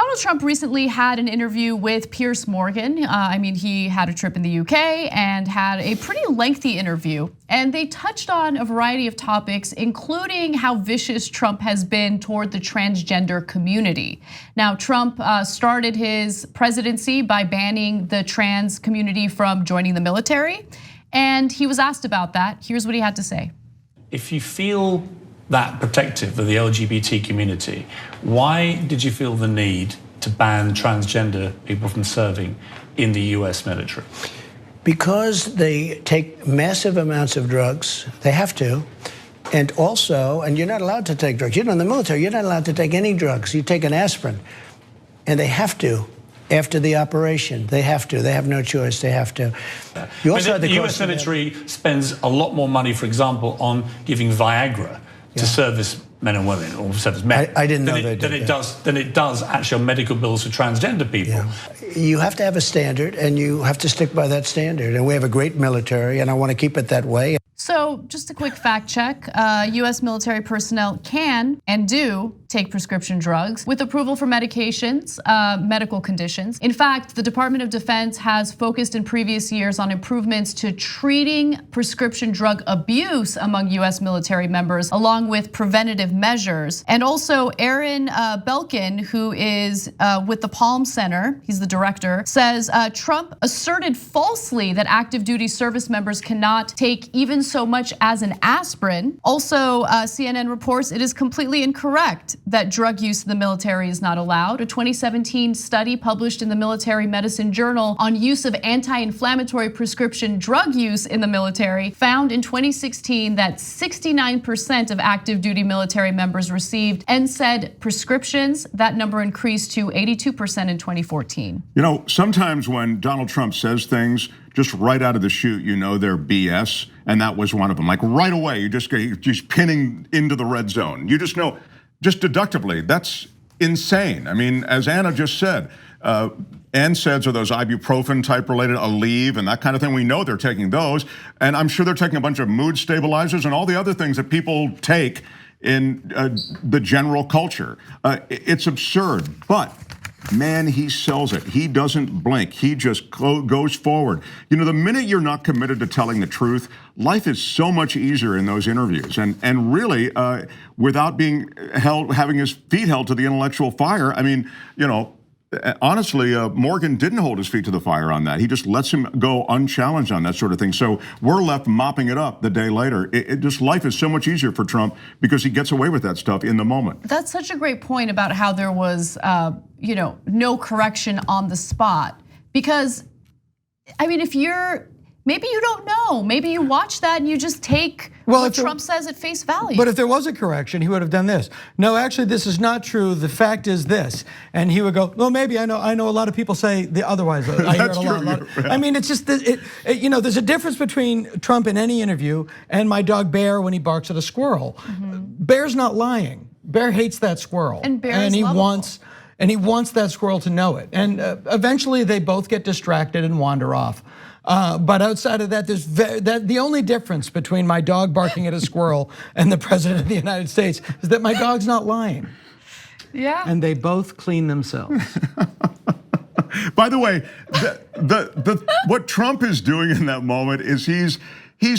Donald Trump recently had an interview with Piers Morgan. I mean, he had a trip in the UK and had a pretty lengthy interview. And they touched on a variety of topics, including how vicious Trump has been toward the transgender community. Now, Trump started his presidency by banning the trans community from joining the military. And he was asked about that. Here's what he had to say. If you feel that protective of the LGBT community, why did you feel the need to ban transgender people from serving in the US military? Because they take massive amounts of drugs. They have to. And also, and you're not allowed to take drugs. You know, in the military, you're not allowed to take any drugs. You take an aspirin. And they have to. After the operation, they have to. They have no choice. They have to. You also the US military spends a lot more money, for example, on giving Viagra to service men and women, or service men. I didn't know they did than it does actually on medical bills for transgender people. Yeah. You have to have a standard, and you have to stick by that standard. And we have a great military, and I want to keep it that way. So just a quick fact check, US military personnel can and do take prescription drugs with approval for medications, medical conditions. In fact, the Department of Defense has focused in previous years on improvements to treating prescription drug abuse among US military members, along with preventative measures. And also Aaron Belkin, who is with the Palm Center, he's the director, says Trump asserted falsely that active duty service members cannot take even so much as an aspirin. Also, CNN reports it is completely incorrect that drug use in the military is not allowed. A 2017 study published in the Military Medicine Journal on use of anti-inflammatory prescription drug use in the military found in 2016 that 69% of active duty military members received NSAID prescriptions. That number increased to 82% in 2014. You know, sometimes when Donald Trump says things, just right out of the chute, you know they're BS, and that was one of them. Like right away, you're just pinning into the red zone. You just know, just deductively, that's insane. I mean, as Anna just said, NSAIDs are those ibuprofen type related, Aleve and that kind of thing. We know they're taking those, and I'm sure they're taking a bunch of mood stabilizers and all the other things that people take in the general culture. It's absurd, but man, he sells it. He doesn't blink. He just goes forward. You know, the minute you're not committed to telling the truth, life is so much easier in those interviews. And really, without being having his feet held to the intellectual fire, I mean, you know, honestly, Morgan didn't hold his feet to the fire on that. He just lets him go unchallenged on that sort of thing. So we're left mopping it up the day later. Just life is so much easier for Trump because he gets away with that stuff in the moment. That's such a great point about how there was, you know, no correction on the spot. Because, I mean, if you're, maybe you don't know. Maybe you watch that and you just take what Trump says at face value. But if there was a correction, he would have done this. No, actually, this is not true. The fact is this, and he would go, well, maybe I know a lot of people say the otherwise. I hear it a lot. I mean, it's just you know, there's a difference between Trump in any interview and my dog Bear when he barks at a squirrel. Bear's not lying. Bear hates that squirrel, and he wants that squirrel to know it. And eventually, they both get distracted and wander off. But outside of that, the only difference between my dog barking at a squirrel and the president of the United States is that my dog's not lying. Yeah. And they both clean themselves. By the way, what Trump is doing in that moment is he's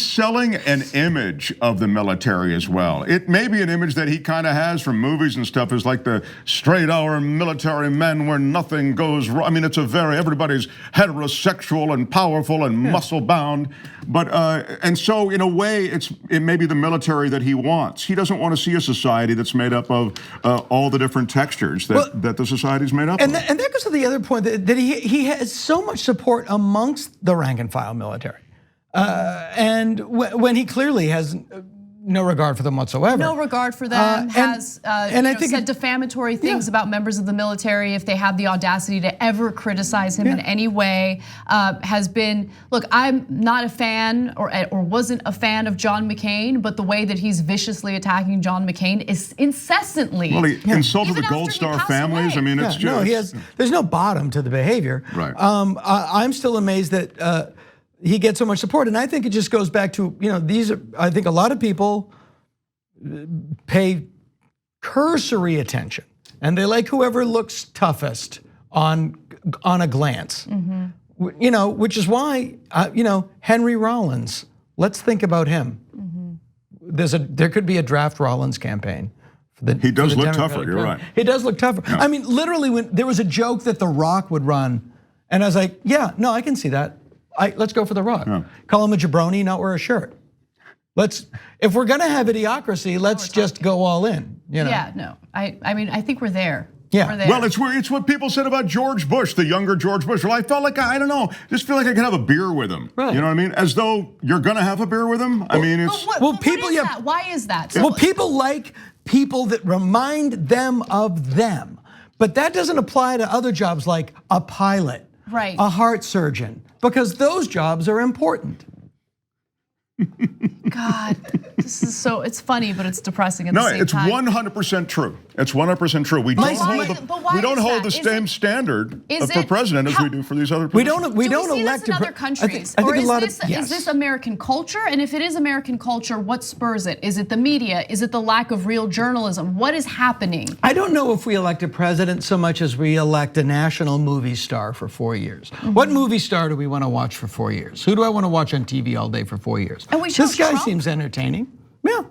selling an image of the military as well. It may be an image that he kind of has from movies and stuff, is like the straight hour military men where nothing goes wrong. I mean, everybody's heterosexual and powerful and muscle bound. But, and so in a way, it may be the military that he wants. He doesn't want to see a society that's made up of all the different textures that the society's made up of. And that goes to the other point that he has so much support amongst the rank and file military. And when he clearly has no regard for them whatsoever. No regard for them, said defamatory things about members of the military if they have the audacity to ever criticize him in any way. Has been, look, I'm not a fan or wasn't a fan of John McCain, but the way that he's viciously attacking John McCain is incessantly. Well, he insulted the Gold Star families. I mean, it's just. There's no bottom to the behavior. Right. I'm still amazed that he gets so much support, and I think it just goes back to, you know, I think a lot of people pay cursory attention and they like whoever looks toughest on a glance. You know, which is why you know, Henry Rollins. Let's think about him. There could be a draft Rollins campaign. He does look tougher. You're right. He does look tougher. Yeah. I mean, literally, when there was a joke that The Rock would run, and I was like, yeah, no, I can see that. Let's go for The Rock. Yeah. Call him a jabroni, not wear a shirt. If we're gonna have idiocracy, let's just go all in. You know? Yeah, no, I mean, I think we're there. Yeah. We're there. Well, it's what people said about George Bush, the younger George Bush. Well, I felt like, I don't know, just feel like I could have a beer with him. Right. You know what I mean? As though you're gonna have a beer with him. I mean, it's. What is that? Why is that? Well, people like people that remind them of them. But that doesn't apply to other jobs like a pilot, right, a heart surgeon, because those jobs are important. God, this is so, it's funny, but it's depressing at the same time. No, it's 100% true. It's 100% true. We don't hold the same standard for president as we do for these other positions. We don't elect this in other countries. Or is this American culture? And if it is American culture, what spurs it? Is it the media? Is it the lack of real journalism? What is happening? I don't know if we elect a president so much as we elect a national movie star for 4 years. What movie star do we want to watch for 4 years? Who do I want to watch on TV all day for 4 years? And this guy seems entertaining. Yeah.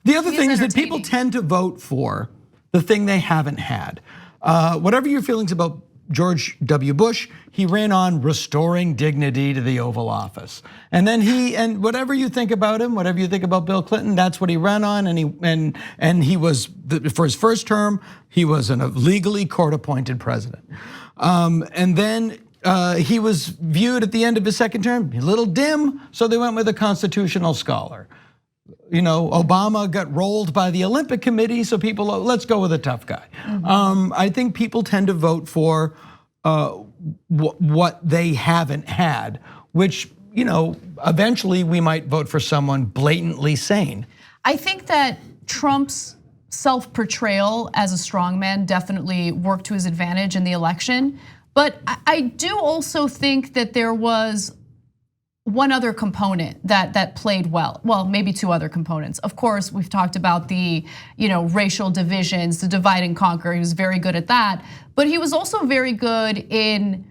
The other thing is that people tend to vote for the thing they haven't had. Whatever your feelings about George W. Bush, he ran on restoring dignity to the Oval Office. And then and whatever you think about him, whatever you think about Bill Clinton, that's what he ran on. And he was, for his first term, he was a legally court-appointed president. And then he was viewed at the end of his second term, a little dim, so they went with a constitutional scholar. You know, Obama got rolled by the Olympic Committee, so people, let's go with a tough guy. I think people tend to vote for what they haven't had, which, you know, eventually we might vote for someone blatantly sane. I think that Trump's self-portrayal as a strongman definitely worked to his advantage in the election. But I do also think that there was one other component that played well. Well, maybe two other components. Of course, we've talked about the racial divisions, the divide and conquer. He was very good at that. But he was also very good in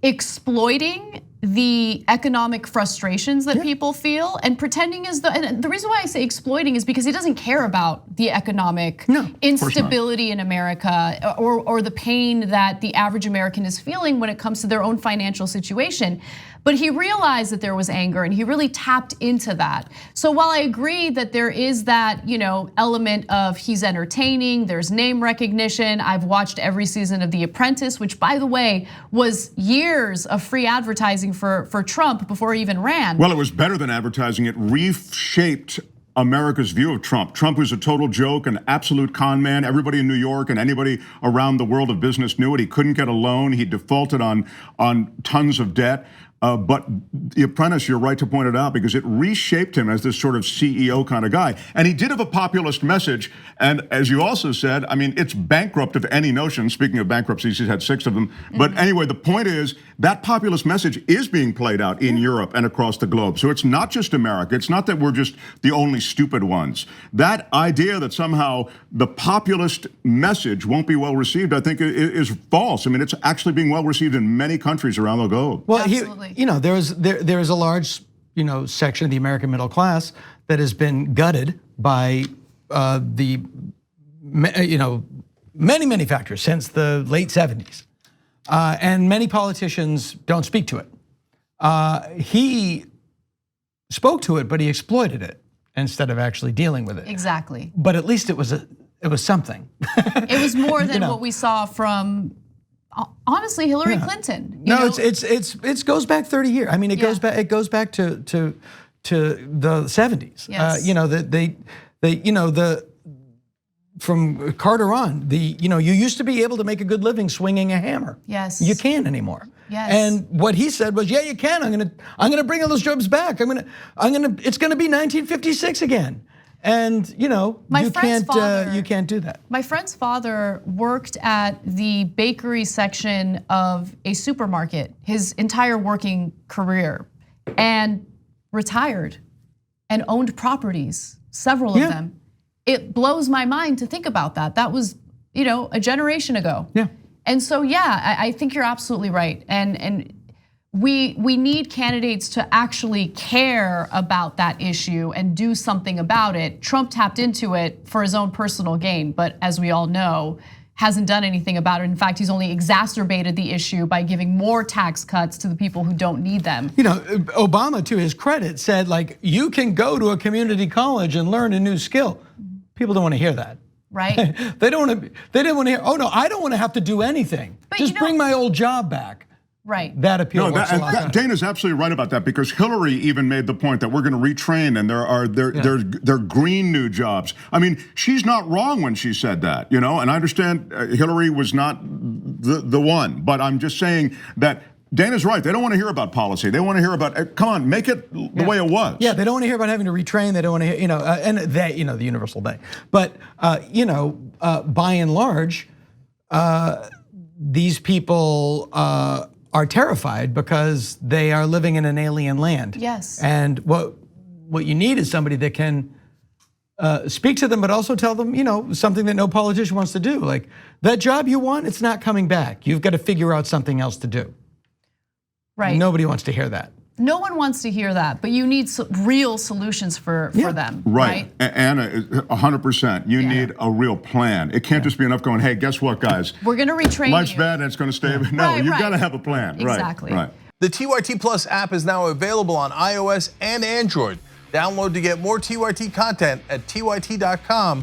exploiting the economic frustrations that people feel and pretending as though, and the reason why I say exploiting is because he doesn't care about the economic instability in America or the pain that the average American is feeling when it comes to their own financial situation. But he realized that there was anger and he really tapped into that. So while I agree that there is that, element of he's entertaining, there's name recognition. I've watched every season of The Apprentice, which by the way, was years of free advertising for Trump before he even ran. Well, it was better than advertising. It reshaped America's view of Trump. Trump was a total joke, an absolute con man. Everybody in New York and anybody around the world of business knew it. He couldn't get a loan. He defaulted on tons of debt. But The Apprentice, you're right to point it out, because it reshaped him as this sort of CEO kind of guy. And he did have a populist message. And as you also said, I mean, it's bankrupt of any notion. Speaking of bankruptcies, he's had 6 of them. But anyway, the point is that populist message is being played out in Europe and across the globe. So it's not just America. It's not that we're just the only stupid ones. That idea that somehow the populist message won't be well received, I think is false. I mean, it's actually being well received in many countries around the globe. Well, there is a large, section of the American middle class that has been gutted by many factors since the late 70s, and many politicians don't speak to it. He spoke to it, but he exploited it instead of actually dealing with it. Exactly. But at least it was something. It was more than what we saw from, honestly, Hillary Clinton. It goes back 30 years. I mean, it goes back to the 70s. Yes. From Carter on, you used to be able to make a good living swinging a hammer. Yes. You can't anymore. Yes. And what he said was, yeah, you can. I'm gonna bring all those jobs back. It's gonna be 1956 again. And you can't do that. My friend's father worked at the bakery section of a supermarket his entire working career, and retired, and owned properties, several of them. It blows my mind to think about that. That was a generation ago. Yeah. And so, yeah, I think you're absolutely right. And we need candidates to actually care about that issue and do something about it. Trump tapped into it for his own personal gain, but as we all know, hasn't done anything about it. In fact, he's only exacerbated the issue by giving more tax cuts to the people who don't need them. Obama, to his credit, said like, you can go to a community college and learn a new skill. People don't want to hear that. Right? They didn't want to hear, oh no, I don't want to have to do anything. But just bring my old job back. Right. That appeal works a lot better. Dana's absolutely right about that, because Hillary even made the point that we're going to retrain, and they're green new jobs. I mean, she's not wrong when she said that, and I understand Hillary was not the one, but I'm just saying that Dana's right. They don't want to hear about policy. They want to hear about, come on, make it the way it was. Yeah, they don't want to hear about having to retrain. They don't want to hear, and the universal day. But, by and large, these people are terrified because they are living in an alien land. Yes. And what you need is somebody that can speak to them, but also tell them, something that no politician wants to do. Like, that job you want, it's not coming back. You've got to figure out something else to do. Right. Nobody wants to hear that. No one wants to hear that, but you need real solutions for them. Right. Anna, 100%. You need a real plan. It can't just be enough going, hey, guess what, guys? We're going to retrain Life's you. bad and it's going to stay. No, you've got to have a plan. Exactly. Right. The TYT Plus app is now available on iOS and Android. Download to get more TYT content at tyt.com/app.